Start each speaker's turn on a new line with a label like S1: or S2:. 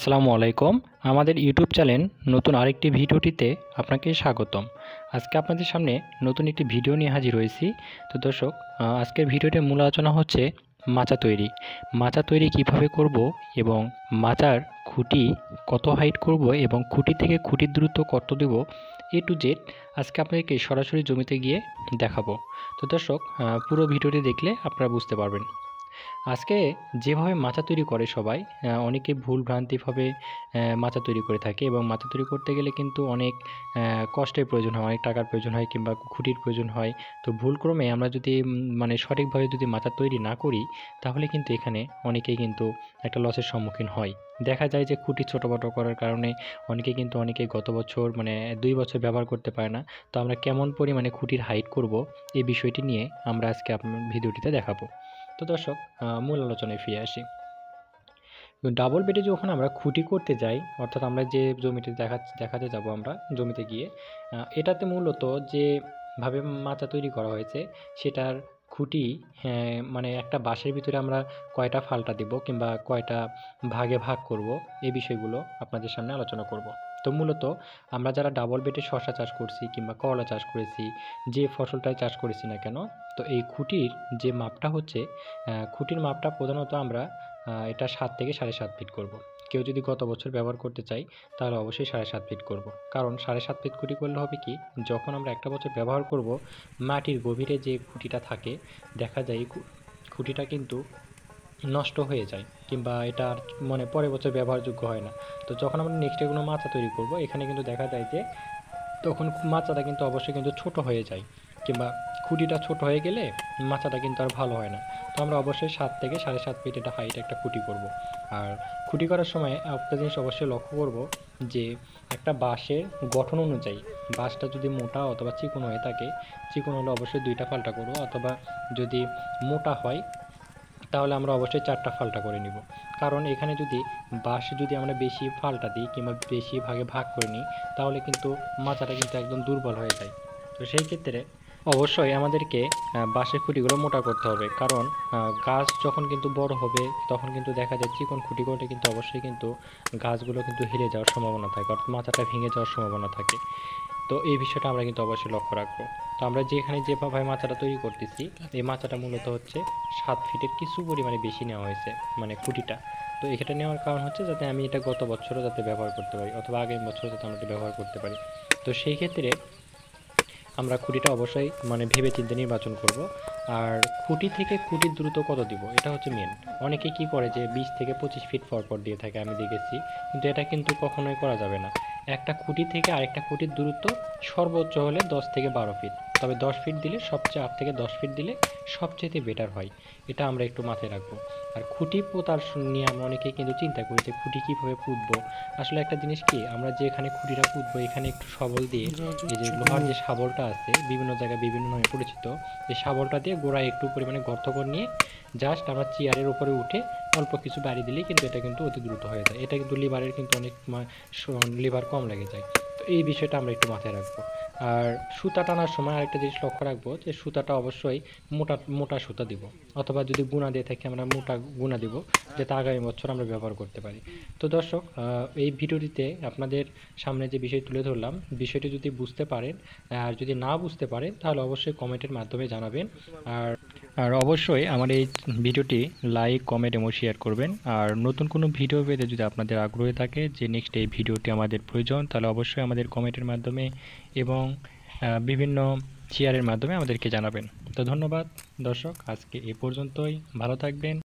S1: আসসালামু আলাইকুম। আমাদের ইউটিউব চ্যানেল নতুন আরেকটি ভিডিওটিতে আপনাকে স্বাগতম। আজকে আপনাদের সামনে নতুন একটি ভিডিও নিয়ে হাজির হয়েছি। তো দর্শক, আজকের ভিডিওটির মূল আলোচনা হচ্ছে মাচা তৈরি। মাচা তৈরি কিভাবে করব এবং মাচার খুঁটি কত হাইট করব এবং খুঁটি থেকে খুঁটির দূরত্ব কত দেব, এ টু জেড আজকে আপনাদেরকে সরাসরি জমিতে গিয়ে দেখাবো। তো দর্শক, পুরো ভিডিওটি দেখলে আপনারা বুঝতে পারবেন। আজকে যেভাবে মাচা তৈরি করে সবাই, অনেকে ভুল ভ্রান্তিভাবে মাচা তৈরি করে থাকে এবং মাচা তৈরি করতে গেলে কিন্তু অনেক কষ্টের প্রয়োজন হয়, অনেক টাকার প্রয়োজন হয় কিংবা খুঁটির প্রয়োজন হয়। তো ভুলক্রমে আমরা যদি মানে সঠিকভাবে যদি মাচা তৈরি না করি, তাহলে কিন্তু এখানে অনেকেই কিন্তু একটা লসের সম্মুখীন হয়। দেখা যায় যে খুঁটি ছোটোখাটো করার কারণে অনেকে গত বছর মানে 2 বছর ব্যবহার করতে পারে না। তো আমরা কেমন পরিমাণে খুঁটির হাইট করব, এই বিষয়টি নিয়ে আমরা আজকে আপনার ভিডিওটিতে দেখাবো। তো দর্শক, মূল আলোচনায় ফিরে আসি। ডাবল বেডে যখন আমরা খুঁটি করতে যাই, অর্থাৎ আমরা যে জমিতে দেখাতে যাব আমরা জমিতে গিয়ে, এটাতে মূলত যেভাবে মাচা তৈরি করা হয়েছে সেটার খুঁটি, মানে একটা বাঁশের ভিতরে আমরা কয়টা ফালটা দিব কিংবা কয়টা ভাগে ভাগ করব, এই বিষয়গুলো আপনাদের সামনে আলোচনা করব। তো মূলত আমরা যারা ডাবল বেডে শসা চাষ করছি কিংবা করলা চাষ করেছি, যে ফসলটাই চাষ করেছি না কেন, তো এই খুঁটির যে মাপটা হচ্ছে, খুঁটির মাপটা প্রধানত আমরা এটা 7 থেকে 7.5 ফিট করব। কেউ যদি গত বছর ব্যবহার করতে চাই তাহলে অবশ্যই 7.5 ফিট করব। কারণ 7.5 ফিট খুঁটি করলে হবে কি, যখন আমরা একটা বছর ব্যবহার করব, মাটির গভীরে যে খুঁটিটা থাকে, দেখা যায় খুঁটিটা কিন্তু নষ্ট হয়ে যায় কিংবা এটা আর মানে পরের বছর ব্যবহারযোগ্য হয় না। তো যখন আমরা নেক্সটে কোনো মাচা তৈরি করব, এখানে কিন্তু দেখা যায় যে তখন মাচাটা কিন্তু অবশ্যই কিন্তু ছোট হয়ে যায় কিংবা খুঁটিটা ছোট হয়ে গেলে মাচাটা কিন্তু আর ভালো হয় না। তো আমরা অবশ্যই 7 থেকে 7.5 ফিট এটা হাইট একটা খুঁটি করব। আর খুঁটি করার সময় একটা জিনিস অবশ্যই লক্ষ্য করব যে একটা বাঁশের গঠন অনুযায়ী বাঁশটা যদি মোটা অথবা চিকন হয়ে থাকে, চিকন হলে অবশ্যই 2টা ফালটা করব, অথবা যদি মোটা হয় তাহলে আমরা অবশ্যই 4টা ফালটা করে নিব। কারণ এখানে যদি বাঁশ যদি আমরা বেশি ফালটা দিই কিংবা বেশি ভাগে ভাগ করে নিই, তাহলে কিন্তু মাচাটা কিন্তু একদম দুর্বল হয়ে যায়। তো সেই ক্ষেত্রে অবশ্যই আমাদেরকে বাঁশের খুঁটিগুলো মোটা করতে হবে। কারণ গাছ যখন কিন্তু বড় হবে তখন কিন্তু দেখা যায় চিকন খুঁটি করলে কিন্তু অবশ্যই কিন্তু গাছগুলো কিন্তু হেলে যাওয়ার সম্ভাবনা থাকে, অর্থাৎ মাচাটা ভেঙে যাওয়ার সম্ভাবনা থাকে। তো এই বিষয়টা আমরা কিন্তু অবশ্যই লক্ষ্য রাখবো। তো আমরা যেখানে যেভাবে মাচাটা তৈরি করতেছি, এই মাচাটা মূলত হচ্ছে 7 ফিটের কিছু পরিমাণে বেশি নেওয়া হয়েছে, মানে খুঁটিটা। তো এটা নেওয়ার কারণ হচ্ছে যাতে আমি এটা গত বছরও যাতে ব্যবহার করতে পারি অথবা আগামী বছরও যাতে আমরা এটা ব্যবহার করতে পারি। তো সেই ক্ষেত্রে আমরা খুঁটিটা অবশ্যই মানে ভেবে চিন্তে নির্বাচন করব। আর খুঁটি থেকে খুঁটির দূরত্ব কত দিব, এটা হচ্ছে মেন। অনেকে কি করে যে 20 থেকে 25 ফিট পর দিয়ে থাকে, আমি দেখেছি, কিন্তু এটা কিন্তু কখনোই করা যাবে না। একটা খুঁটি থেকে আরেকটা খুঁটির দূরত্ব সর্বোচ্চ হলে 10 থেকে 12 ফিট, তবে 10 ফিট দিলে সবচেয়ে, 8 থেকে 10 ফিট দিলে সবচেয়ে বেটার হয়। এটা আমরা একটু মাথায় রাখবো। আর খুঁটি পোতার নিয়ে আমরা অনেকেই কিন্তু চিন্তা করি যে খুঁটি কীভাবে পুঁতবো। আসলে একটা জিনিস কি, আমরা যে এখানে খুঁটিটা পুঁতবো এখানে একটু সবল দিয়ে, এই যে লোহার যে শাবলটা আছে বিভিন্ন জায়গায় বিভিন্ন নামে পরিচিত, এই শাবলটা দিয়ে গোড়ায় একটু পরিমাণে গর্ত করে নিয়ে জাস্ট আমরা চেয়ারের উপরে উঠে অল্প কিছু বাড়ি দিলেই কিন্তু এটা কিন্তু অতি দ্রুত হয়ে যায়। এটা কিন্তু লিভারের কিন্তু অনেক লিভার কম লেগে যায়। তো এই বিষয়টা আমরা একটু মাথায় রাখবো। আর সুতা টানার সময় আরেকটা জিনিস লক্ষ্য রাখবো যে সুতাটা অবশ্যই মোটা মোটা সুতা দিব, অথবা যদি গুণা দিয়ে থাকি আমরা মোটা গুণা দিব, যাতে আগামী বছর আমরা ব্যবহার করতে পারি। তো দর্শক, এই ভিডিওটিতে আপনাদের সামনে যে বিষয় তুলে ধরলাম, বিষয়টি যদি বুঝতে পারেন, আর যদি না বুঝতে পারেন তাহলে অবশ্যই কমেন্টের মাধ্যমে জানাবেন। আর অবশ্যই আমার এই ভিডিওটি লাইক, কমেন্ট এবং শেয়ার করবেন। আর নতুন কোনো ভিডিও পেতে যদি আপনাদের আগ্রহী থাকে যে নেক্সট এই ভিডিওটি আমাদের প্রয়োজন, তাহলে অবশ্যই আমাদের কমেন্টের মাধ্যমে এবং বিভিন্ন শেয়ারের মাধ্যমে আমাদেরকে জানাবেন। তো ধন্যবাদ দর্শক, আজকে এ পর্যন্তই। ভালো থাকবেন।